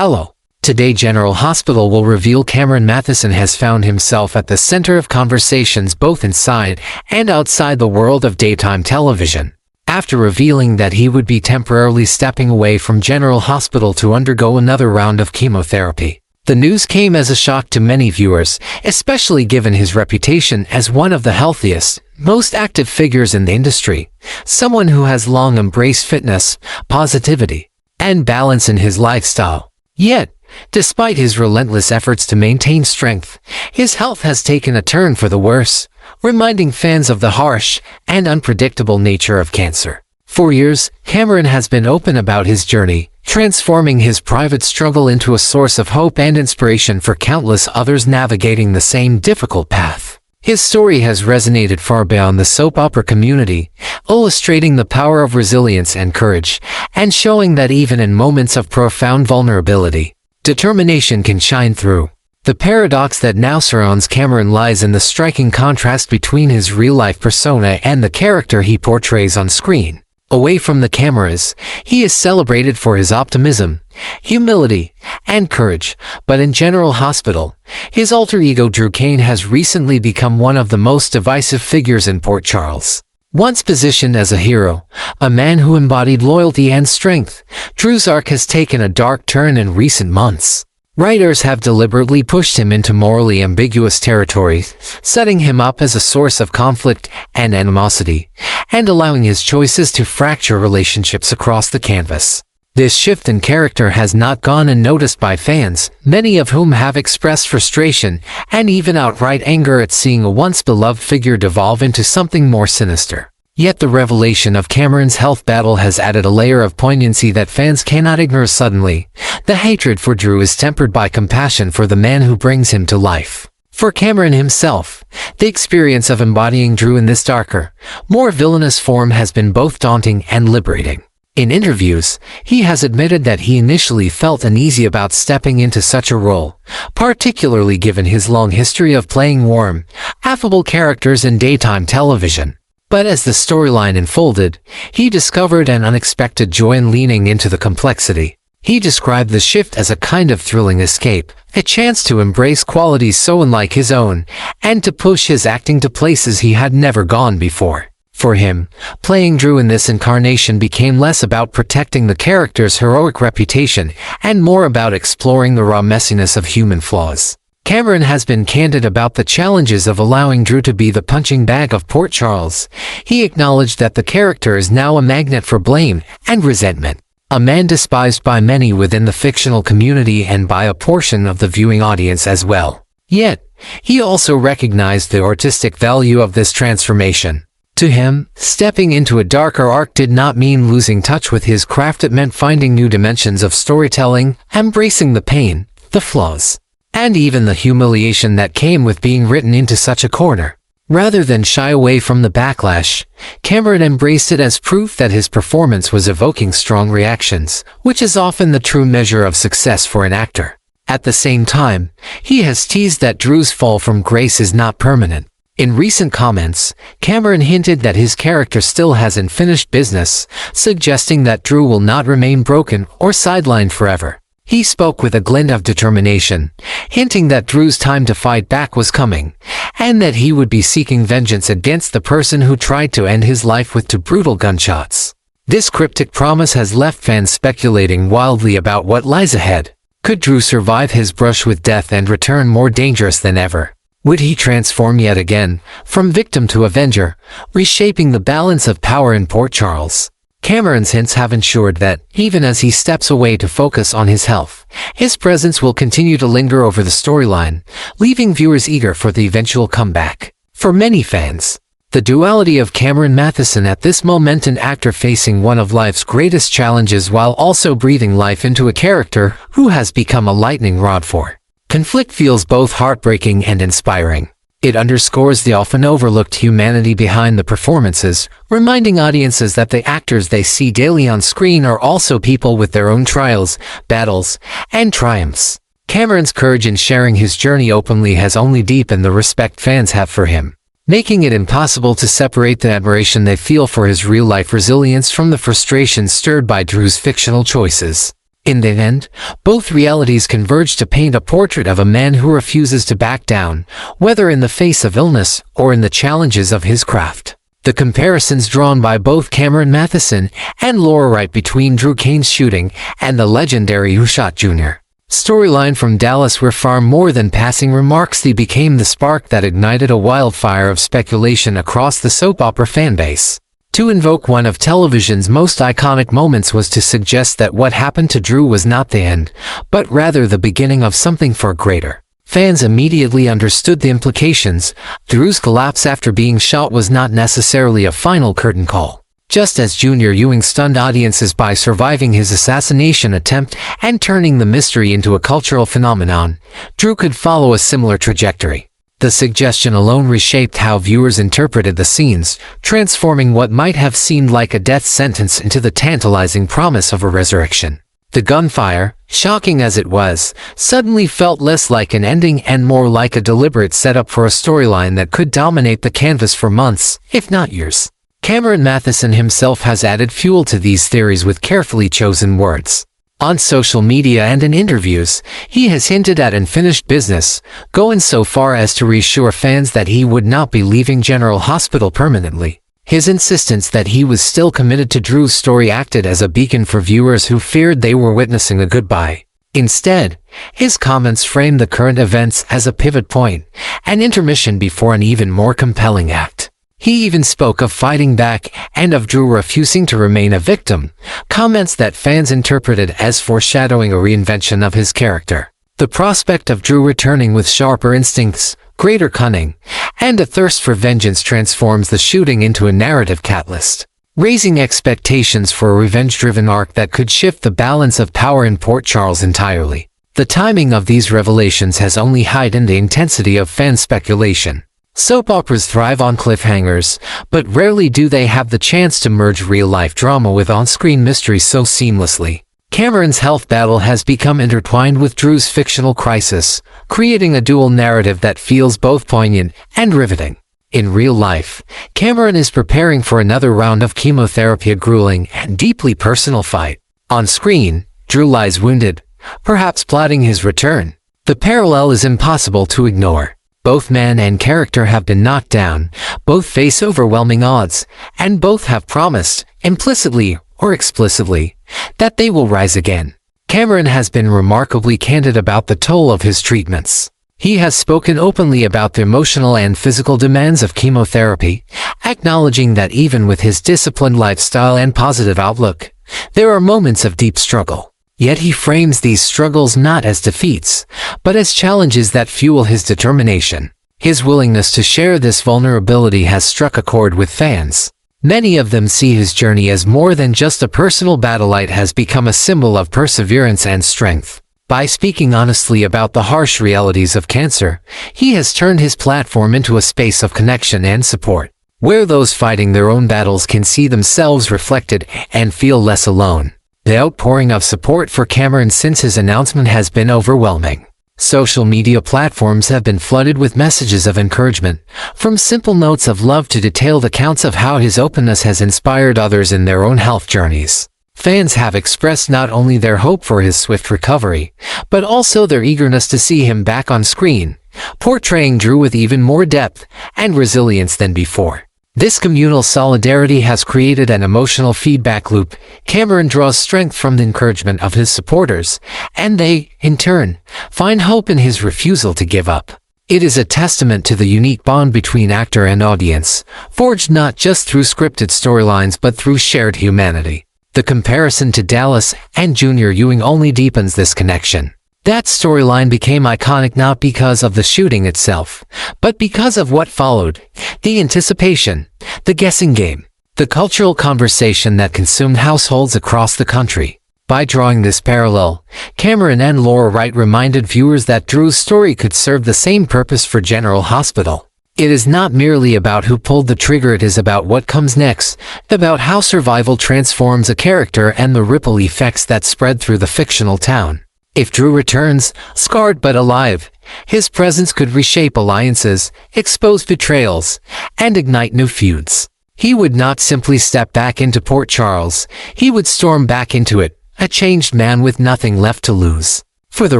Hello. Today General Hospital will reveal Cameron Mathison has found himself at the center of conversations both inside and outside the world of daytime television. After revealing that he would be temporarily stepping away from General Hospital to undergo another round of chemotherapy, the news came as a shock to many viewers, especially given his reputation as one of the healthiest, most active figures in the industry, someone who has long embraced fitness, positivity, and balance in his lifestyle. Yet, despite his relentless efforts to maintain strength, his health has taken a turn for the worse, reminding fans of the harsh and unpredictable nature of cancer. For years, Cameron has been open about his journey, transforming his private struggle into a source of hope and inspiration for countless others navigating the same difficult path. His story has resonated far beyond the soap opera community, illustrating the power of resilience and courage, and showing that even in moments of profound vulnerability, determination can shine through. The paradox that now surrounds Cameron lies in the striking contrast between his real-life persona and the character he portrays on screen. Away from the cameras, he is celebrated for his optimism, humility, and courage, but in General Hospital, his alter ego Drew Kane has recently become one of the most divisive figures in Port Charles. Once positioned as a hero, a man who embodied loyalty and strength, Drew's arc has taken a dark turn in recent months. Writers have deliberately pushed him into morally ambiguous territory, setting him up as a source of conflict and animosity, and allowing his choices to fracture relationships across the canvas. This shift in character has not gone unnoticed by fans, many of whom have expressed frustration and even outright anger at seeing a once beloved figure devolve into something more sinister. Yet the revelation of Cameron's health battle has added a layer of poignancy that fans cannot ignore. Suddenly, the hatred for Drew is tempered by compassion for the man who brings him to life. For Cameron himself, the experience of embodying Drew in this darker, more villainous form has been both daunting and liberating. In interviews, he has admitted that he initially felt uneasy about stepping into such a role, particularly given his long history of playing warm, affable characters in daytime television. But as the storyline unfolded, he discovered an unexpected joy in leaning into the complexity. He described the shift as a kind of thrilling escape, a chance to embrace qualities so unlike his own, and to push his acting to places he had never gone before. For him, playing Drew in this incarnation became less about protecting the character's heroic reputation and more about exploring the raw messiness of human flaws. Cameron has been candid about the challenges of allowing Drew to be the punching bag of Port Charles. He acknowledged that the character is now a magnet for blame and resentment, a man despised by many within the fictional community and by a portion of the viewing audience as well. Yet, he also recognized the artistic value of this transformation. To him, stepping into a darker arc did not mean losing touch with his craft. It meant finding new dimensions of storytelling, embracing the pain, the flaws, and even the humiliation that came with being written into such a corner. Rather than shy away from the backlash, Cameron embraced it as proof that his performance was evoking strong reactions, which is often the true measure of success for an actor. At the same time, he has teased that Drew's fall from grace is not permanent. In recent comments, Cameron hinted that his character still has unfinished business, suggesting that Drew will not remain broken or sidelined forever. He spoke with a glint of determination, hinting that Drew's time to fight back was coming, and that he would be seeking vengeance against the person who tried to end his life with 2 brutal gunshots. This cryptic promise has left fans speculating wildly about what lies ahead. Could Drew survive his brush with death and return more dangerous than ever? Would he transform yet again, from victim to avenger, reshaping the balance of power in Port Charles? Cameron's hints have ensured that, even as he steps away to focus on his health, his presence will continue to linger over the storyline, leaving viewers eager for the eventual comeback. For many fans, the duality of Cameron Mathison at this moment, an actor facing one of life's greatest challenges while also breathing life into a character who has become a lightning rod for conflict, feels both heartbreaking and inspiring. It underscores the often overlooked humanity behind the performances, reminding audiences that the actors they see daily on screen are also people with their own trials, battles, and triumphs. Cameron's courage in sharing his journey openly has only deepened the respect fans have for him, making it impossible to separate the admiration they feel for his real-life resilience from the frustration stirred by Drew's fictional choices. In the end, both realities converge to paint a portrait of a man who refuses to back down, whether in the face of illness or in the challenges of his craft. The comparisons drawn by both Cameron Mathison and Laura Wright between Drew Cain's shooting and the legendary Who Shot Jr. storyline from Dallas were far more than passing remarks. They became the spark that ignited a wildfire of speculation across the soap opera fanbase. To invoke one of television's most iconic moments was to suggest that what happened to Drew was not the end, but rather the beginning of something far greater. Fans immediately understood the implications. Drew's collapse after being shot was not necessarily a final curtain call. Just as Junior Ewing stunned audiences by surviving his assassination attempt and turning the mystery into a cultural phenomenon, Drew could follow a similar trajectory. The suggestion alone reshaped how viewers interpreted the scenes, transforming what might have seemed like a death sentence into the tantalizing promise of a resurrection. The gunfire, shocking as it was, suddenly felt less like an ending and more like a deliberate setup for a storyline that could dominate the canvas for months, if not years. Cameron Mathison himself has added fuel to these theories with carefully chosen words. On social media and in interviews, he has hinted at unfinished business, going so far as to reassure fans that he would not be leaving General Hospital permanently. His insistence that he was still committed to Drew's story acted as a beacon for viewers who feared they were witnessing a goodbye. Instead, his comments framed the current events as a pivot point, an intermission before an even more compelling act. He even spoke of fighting back and of Drew refusing to remain a victim, comments that fans interpreted as foreshadowing a reinvention of his character. The prospect of Drew returning with sharper instincts, greater cunning, and a thirst for vengeance transforms the shooting into a narrative catalyst, raising expectations for a revenge-driven arc that could shift the balance of power in Port Charles entirely. The timing of these revelations has only heightened the intensity of fan speculation. Soap operas thrive on cliffhangers, but rarely do they have the chance to merge real-life drama with on-screen mystery so seamlessly. Cameron's health battle has become intertwined with Drew's fictional crisis, creating a dual narrative that feels both poignant and riveting. In real life, Cameron is preparing for another round of chemotherapy, a grueling and deeply personal fight. On screen, Drew lies wounded, perhaps plotting his return. The parallel is impossible to ignore. Both man and character have been knocked down, both face overwhelming odds, and both have promised, implicitly or explicitly, that they will rise again. Cameron has been remarkably candid about the toll of his treatments. He has spoken openly about the emotional and physical demands of chemotherapy, acknowledging that even with his disciplined lifestyle and positive outlook, there are moments of deep struggle. Yet he frames these struggles not as defeats, but as challenges that fuel his determination. His willingness to share this vulnerability has struck a chord with fans. Many of them see his journey as more than just a personal battle. It has become a symbol of perseverance and strength. By speaking honestly about the harsh realities of cancer, he has turned his platform into a space of connection and support, where those fighting their own battles can see themselves reflected and feel less alone. The outpouring of support for Cameron since his announcement has been overwhelming. Social media platforms have been flooded with messages of encouragement, from simple notes of love to detailed accounts of how his openness has inspired others in their own health journeys. Fans have expressed not only their hope for his swift recovery, but also their eagerness to see him back on screen, portraying Drew with even more depth and resilience than before. This communal solidarity has created an emotional feedback loop. Cameron draws strength from the encouragement of his supporters, and they, in turn, find hope in his refusal to give up. It is a testament to the unique bond between actor and audience, forged not just through scripted storylines but through shared humanity. The comparison to Dallas and Junior Ewing only deepens this connection. That storyline became iconic not because of the shooting itself, but because of what followed: the anticipation, the guessing game, the cultural conversation that consumed households across the country. By drawing this parallel, Cameron and Laura Wright reminded viewers that Drew's story could serve the same purpose for General Hospital. It is not merely about who pulled the trigger, it is about what comes next, about how survival transforms a character and the ripple effects that spread through the fictional town. If Drew returns, scarred but alive, his presence could reshape alliances, expose betrayals, and ignite new feuds. He would not simply step back into Port Charles, he would storm back into it, a changed man with nothing left to lose. For the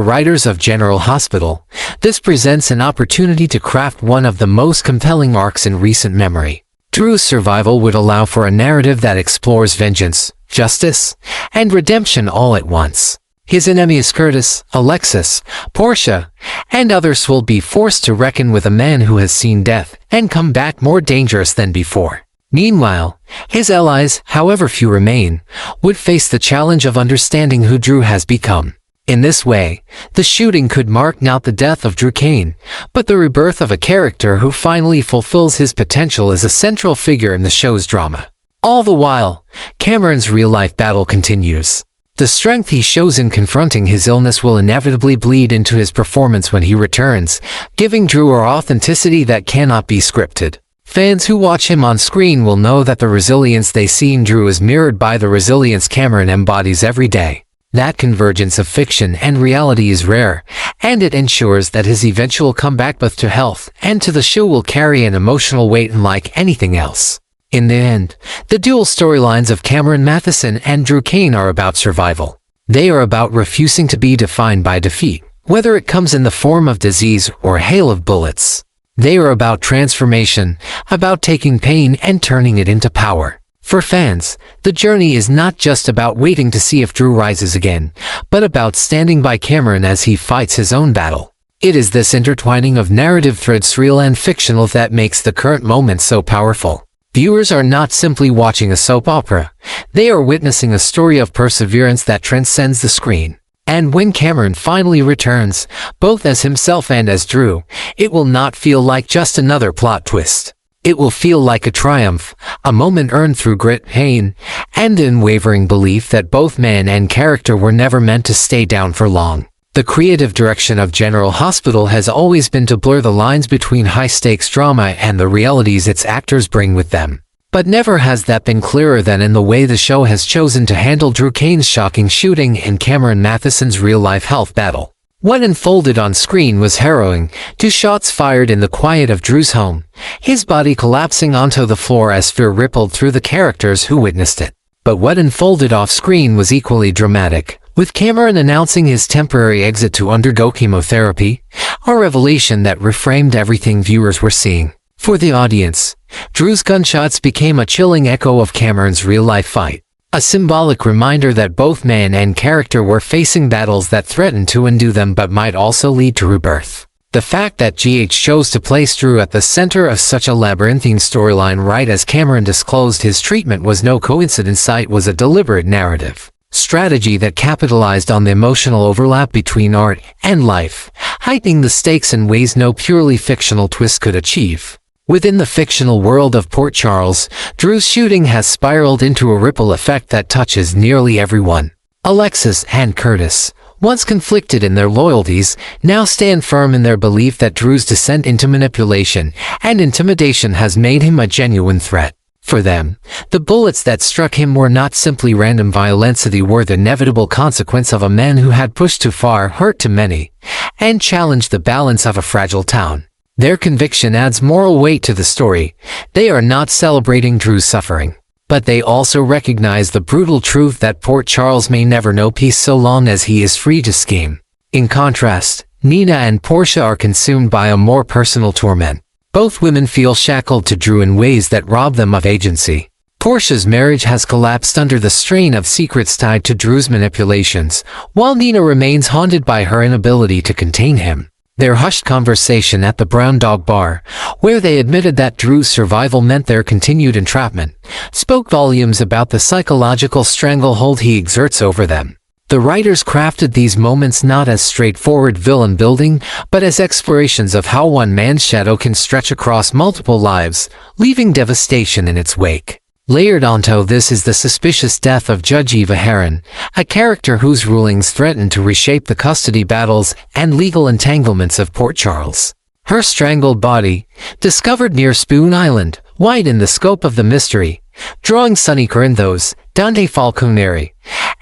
writers of General Hospital, this presents an opportunity to craft one of the most compelling arcs in recent memory. Drew's survival would allow for a narrative that explores vengeance, justice, and redemption all at once. His enemies Curtis, Alexis, Portia, and others will be forced to reckon with a man who has seen death and come back more dangerous than before. Meanwhile, his allies, however few remain, would face the challenge of understanding who Drew has become. In this way, the shooting could mark not the death of Drew Kane, but the rebirth of a character who finally fulfills his potential as a central figure in the show's drama. All the while, Cameron's real-life battle continues. The strength he shows in confronting his illness will inevitably bleed into his performance when he returns, giving Drew an authenticity that cannot be scripted. Fans who watch him on screen will know that the resilience they see in Drew is mirrored by the resilience Cameron embodies every day. That convergence of fiction and reality is rare, and it ensures that his eventual comeback both to health and to the show will carry an emotional weight unlike anything else. In the end, the dual storylines of Cameron Mathison and Drew Kane are about survival. They are about refusing to be defined by defeat, whether it comes in the form of disease or a hail of bullets. They are about transformation, about taking pain and turning it into power. For fans, the journey is not just about waiting to see if Drew rises again, but about standing by Cameron as he fights his own battle. It is this intertwining of narrative threads, real and fictional, that makes the current moment so powerful. Viewers are not simply watching a soap opera, they are witnessing a story of perseverance that transcends the screen. And when Cameron finally returns, both as himself and as Drew, it will not feel like just another plot twist. It will feel like a triumph, a moment earned through grit, pain, and the unwavering belief that both man and character were never meant to stay down for long. The creative direction of General Hospital has always been to blur the lines between high-stakes drama and the realities its actors bring with them. But never has that been clearer than in the way the show has chosen to handle Drew Kane's shocking shooting and Cameron Mathison's real-life health battle. What unfolded on screen was harrowing. 2 shots fired in the quiet of Drew's home, his body collapsing onto the floor as fear rippled through the characters who witnessed it. But what unfolded off-screen was equally dramatic, with Cameron announcing his temporary exit to undergo chemotherapy, a revelation that reframed everything viewers were seeing. For the audience, Drew's gunshots became a chilling echo of Cameron's real-life fight. A symbolic reminder that both man and character were facing battles that threatened to undo them but might also lead to rebirth. The fact that GH chose to place Drew at the center of such a labyrinthine storyline right as Cameron disclosed his treatment was no coincidence. It was a deliberate narrative strategy that capitalized on the emotional overlap between art and life, heightening the stakes in ways no purely fictional twist could achieve. Within the fictional world of Port Charles, Drew's shooting has spiraled into a ripple effect that touches nearly everyone. Alexis and Curtis, once conflicted in their loyalties, now stand firm in their belief that Drew's descent into manipulation and intimidation has made him a genuine threat. For them, the bullets that struck him were not simply random violence, they were the inevitable consequence of a man who had pushed too far, hurt too many, and challenged the balance of a fragile town. Their conviction adds moral weight to the story. They are not celebrating Drew's suffering, but they also recognize the brutal truth that Port Charles may never know peace so long as he is free to scheme. In contrast, Nina and Portia are consumed by a more personal torment. Both women feel shackled to Drew in ways that rob them of agency. Portia's marriage has collapsed under the strain of secrets tied to Drew's manipulations, while Nina remains haunted by her inability to contain him. Their hushed conversation at the Brown Dog Bar, where they admitted that Drew's survival meant their continued entrapment, spoke volumes about the psychological stranglehold he exerts over them. The writers crafted these moments not as straightforward villain building, but as explorations of how one man's shadow can stretch across multiple lives, leaving devastation in its wake. Layered onto this is the suspicious death of Judge Eva Heron, a character whose rulings threaten to reshape the custody battles and legal entanglements of Port Charles. Her strangled body, discovered near Spoon Island, widen the scope of the mystery, drawing Sonny Corinthos, Dante Falconeri,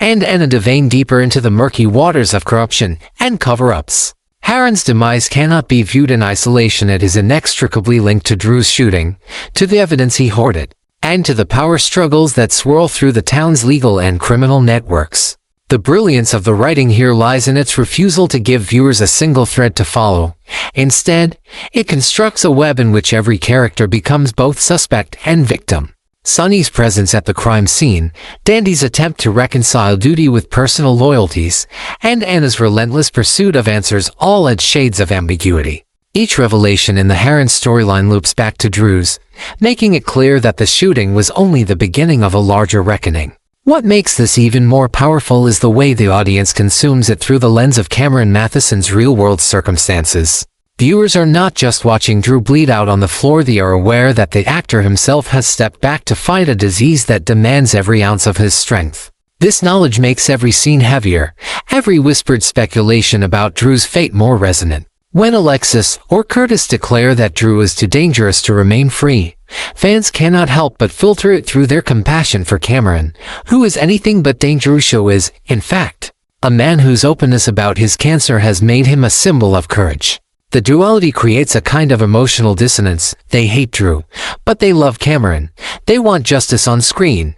and Anna Devane deeper into the murky waters of corruption and cover-ups. Heron's demise cannot be viewed in isolation. It is inextricably linked to Drew's shooting, to the evidence he hoarded, and to the power struggles that swirl through the town's legal and criminal networks. The The brilliance of the writing here lies in its refusal to give viewers a single thread to follow. Instead, it constructs a web in which every character becomes both suspect and victim. Sunny's presence at the crime scene, Dandy's attempt to reconcile duty with personal loyalties, and Anna's relentless pursuit of answers all add shades of ambiguity. Each revelation in the Heron storyline loops back to Drew's, making it clear that the shooting was only the beginning of a larger reckoning. What makes this even more powerful is the way the audience consumes it through the lens of Cameron Mathison's real-world circumstances. Viewers are not just watching Drew bleed out on the floor, they are aware that the actor himself has stepped back to fight a disease that demands every ounce of his strength. This knowledge makes every scene heavier, every whispered speculation about Drew's fate more resonant. When Alexis or Curtis declare that Drew is too dangerous to remain free, fans cannot help but filter it through their compassion for Cameron, who is anything but dangerous. Is, in fact, a man whose openness about his cancer has made him a symbol of courage. The duality creates a kind of emotional dissonance. They hate Drew, but they love Cameron. They want justice on screen,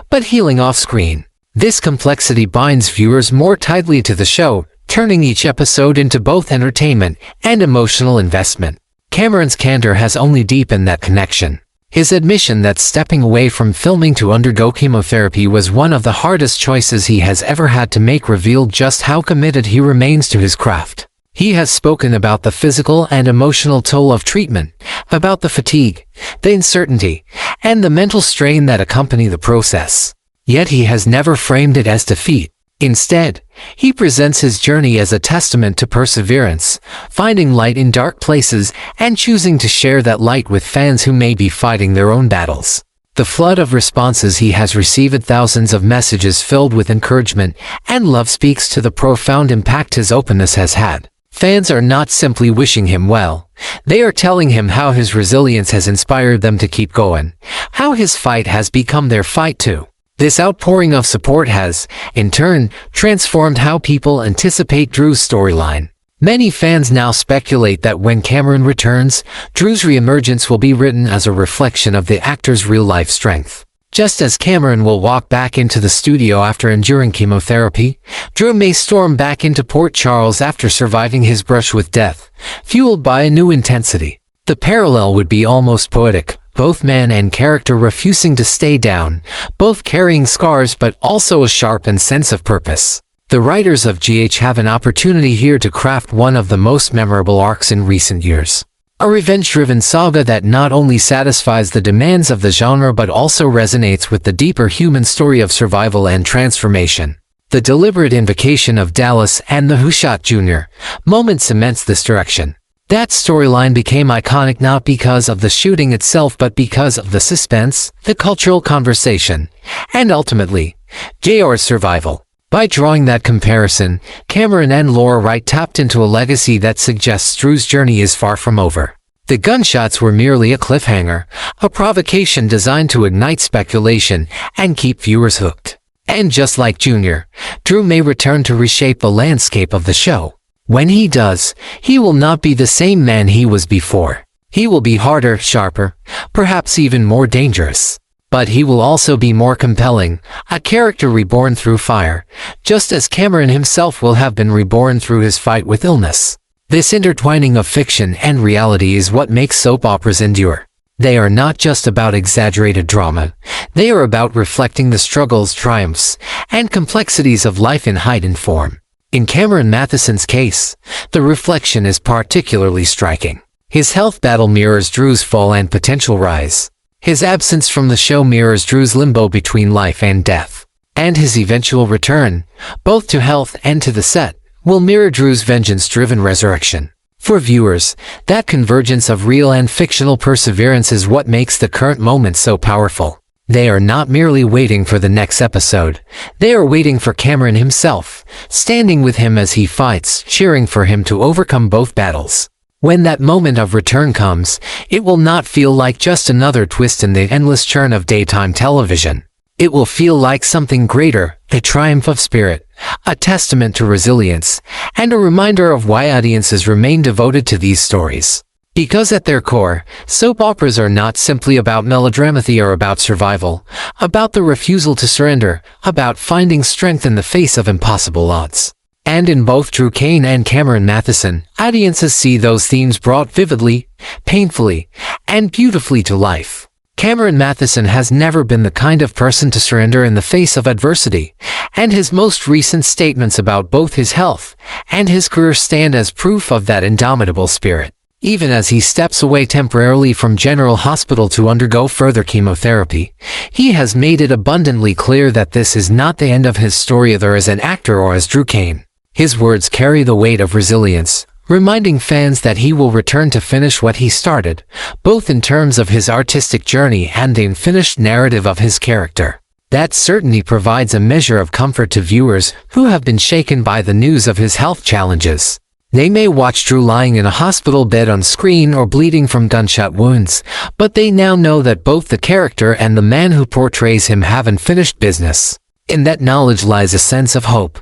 but healing off screen. This complexity binds viewers more tightly to the show, turning each episode into both entertainment and emotional investment. Cameron's candor has only deepened that connection. His admission that stepping away from filming to undergo chemotherapy was one of the hardest choices he has ever had to make revealed just how committed he remains to his craft. He has spoken about the physical and emotional toll of treatment, about the fatigue, the uncertainty, and the mental strain that accompany the process. Yet he has never framed it as defeat. Instead, he presents his journey as a testament to perseverance, finding light in dark places and choosing to share that light with fans who may be fighting their own battles. The flood of responses he has received, thousands of messages filled with encouragement and love, speaks to the profound impact his openness has had. Fans are not simply wishing him well. They are telling him how his resilience has inspired them to keep going, how his fight has become their fight too. This outpouring of support has, in turn, transformed how people anticipate Drew's storyline. Many fans now speculate that when Cameron returns, Drew's reemergence will be written as a reflection of the actor's real-life strength. Just as Cameron will walk back into the studio after enduring chemotherapy, Drew may storm back into Port Charles after surviving his brush with death, fueled by a new intensity. The parallel would be almost poetic. Both man and character refusing to stay down, both carrying scars but also a sharpened sense of purpose. The writers of GH have an opportunity here to craft one of the most memorable arcs in recent years. A revenge-driven saga that not only satisfies the demands of the genre but also resonates with the deeper human story of survival and transformation. The deliberate invocation of Dallas and the Who Shot Jr. moment cements this direction. That storyline became iconic not because of the shooting itself but because of the suspense, the cultural conversation, and ultimately, JR's survival. By drawing that comparison, Cameron and Laura Wright tapped into a legacy that suggests Drew's journey is far from over. The gunshots were merely a cliffhanger, a provocation designed to ignite speculation and keep viewers hooked. And just like Jr., Drew may return to reshape the landscape of the show. When he does, he will not be the same man he was before. He will be harder, sharper, perhaps even more dangerous. But he will also be more compelling, a character reborn through fire, just as Cameron himself will have been reborn through his fight with illness. This intertwining of fiction and reality is what makes soap operas endure. They are not just about exaggerated drama. They are about reflecting the struggles, triumphs, and complexities of life in heightened form. In Cameron Mathison's case, the reflection is particularly striking. His health battle mirrors Drew's fall and potential rise. His absence from the show mirrors Drew's limbo between life and death. And his eventual return, both to health and to the set, will mirror Drew's vengeance-driven resurrection. For viewers, that convergence of real and fictional perseverance is what makes the current moment so powerful. They are not merely waiting for the next episode. They are waiting for Cameron himself, standing with him as he fights, cheering for him to overcome both battles. When that moment of return comes, it will not feel like just another twist in the endless churn of daytime television. It will feel like something greater, a triumph of spirit, a testament to resilience, and a reminder of why audiences remain devoted to these stories. Because at their core, soap operas are not simply about melodrama, they are about survival, about the refusal to surrender, about finding strength in the face of impossible odds. And in both Drew Kane and Cameron Mathison, audiences see those themes brought vividly, painfully, and beautifully to life. Cameron Mathison has never been the kind of person to surrender in the face of adversity, and his most recent statements about both his health and his career stand as proof of that indomitable spirit. Even as he steps away temporarily from General Hospital to undergo further chemotherapy, he has made it abundantly clear that this is not the end of his story either as an actor or as Drew Kane. His words carry the weight of resilience, reminding fans that he will return to finish what he started, both in terms of his artistic journey and the unfinished narrative of his character. That certainly provides a measure of comfort to viewers who have been shaken by the news of his health challenges. They may watch Drew lying in a hospital bed on screen or bleeding from gunshot wounds, but they now know that both the character and the man who portrays him have unfinished business. In that knowledge lies a sense of hope,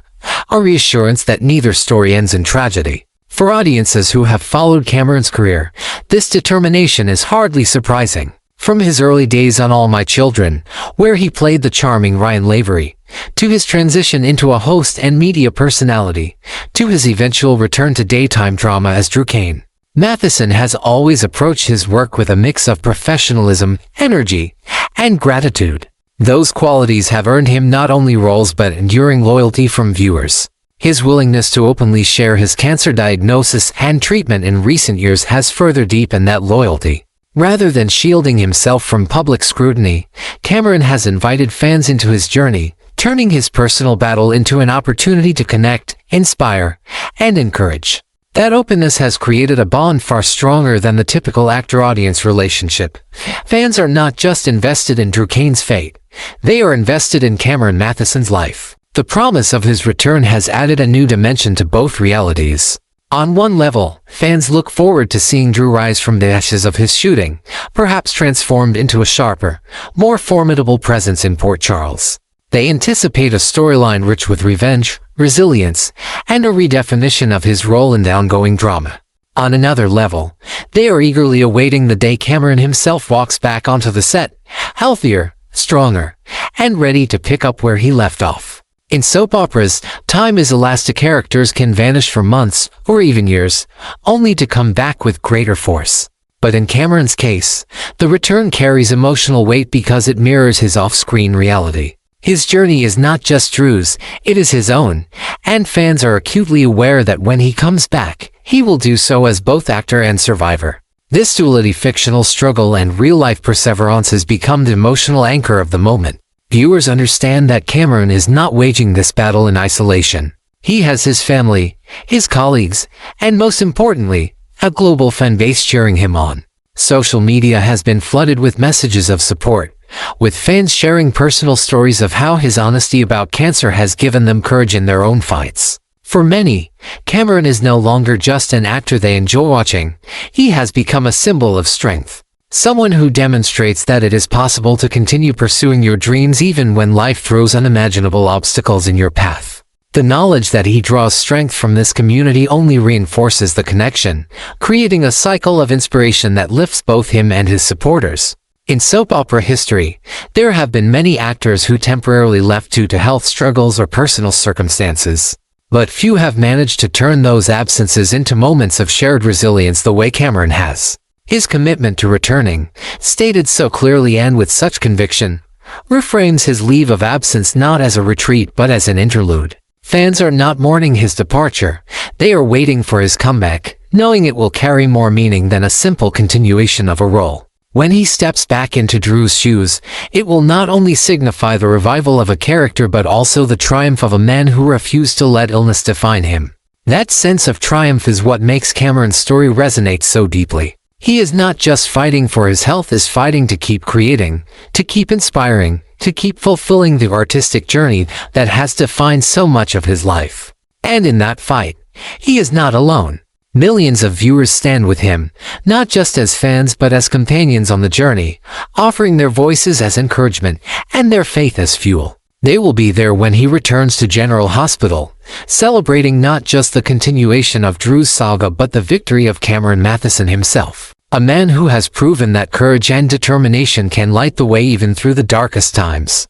a reassurance that neither story ends in tragedy. For audiences who have followed Cameron's career, this determination is hardly surprising. From his early days on All My Children, where he played the charming Ryan Lavery, to his transition into a host and media personality, to his eventual return to daytime drama as Drew Kane, Mathison has always approached his work with a mix of professionalism, energy, and gratitude. Those qualities have earned him not only roles but enduring loyalty from viewers. His willingness to openly share his cancer diagnosis and treatment in recent years has further deepened that loyalty. Rather than shielding himself from public scrutiny, Cameron has invited fans into his journey, turning his personal battle into an opportunity to connect, inspire, and encourage. That openness has created a bond far stronger than the typical actor-audience relationship. Fans are not just invested in Drew Kane's fate, they are invested in Cameron Mathison's life. The promise of his return has added a new dimension to both realities. On one level, fans look forward to seeing Drew rise from the ashes of his shooting, perhaps transformed into a sharper, more formidable presence in Port Charles. They anticipate a storyline rich with revenge, resilience, and a redefinition of his role in the ongoing drama. On another level, they are eagerly awaiting the day Cameron himself walks back onto the set, healthier, stronger, and ready to pick up where he left off. In soap operas, time is elastic. Characters can vanish for months or even years, only to come back with greater force. But in Cameron's case, the return carries emotional weight because it mirrors his off-screen reality. His journey is not just Drew's, it is his own, and fans are acutely aware that when he comes back, he will do so as both actor and survivor. This duality, fictional struggle and real-life perseverance, has become the emotional anchor of the moment. Viewers understand that Cameron is not waging this battle in isolation. He has his family, his colleagues, and most importantly, a global fan base cheering him on. Social media has been flooded with messages of support, with fans sharing personal stories of how his honesty about cancer has given them courage in their own fights. For many, Cameron is no longer just an actor they enjoy watching. He has become a symbol of strength. Someone who demonstrates that it is possible to continue pursuing your dreams even when life throws unimaginable obstacles in your path. The knowledge that he draws strength from this community only reinforces the connection, creating a cycle of inspiration that lifts both him and his supporters. In soap opera history, there have been many actors who temporarily left due to health struggles or personal circumstances. But few have managed to turn those absences into moments of shared resilience the way Cameron has. His commitment to returning, stated so clearly and with such conviction, reframes his leave of absence not as a retreat but as an interlude. Fans are not mourning his departure, they are waiting for his comeback, knowing it will carry more meaning than a simple continuation of a role. When he steps back into Drew's shoes, it will not only signify the revival of a character but also the triumph of a man who refused to let illness define him. That sense of triumph is what makes Cameron's story resonate so deeply. He is not just fighting for his health, is fighting to keep creating, to keep inspiring, to keep fulfilling the artistic journey that has defined so much of his life. And in that fight, he is not alone. Millions of viewers stand with him, not just as fans but as companions on the journey, offering their voices as encouragement and their faith as fuel. They will be there when he returns to General Hospital, celebrating not just the continuation of Drew's saga but the victory of Cameron Mathison himself. A man who has proven that courage and determination can light the way even through the darkest times.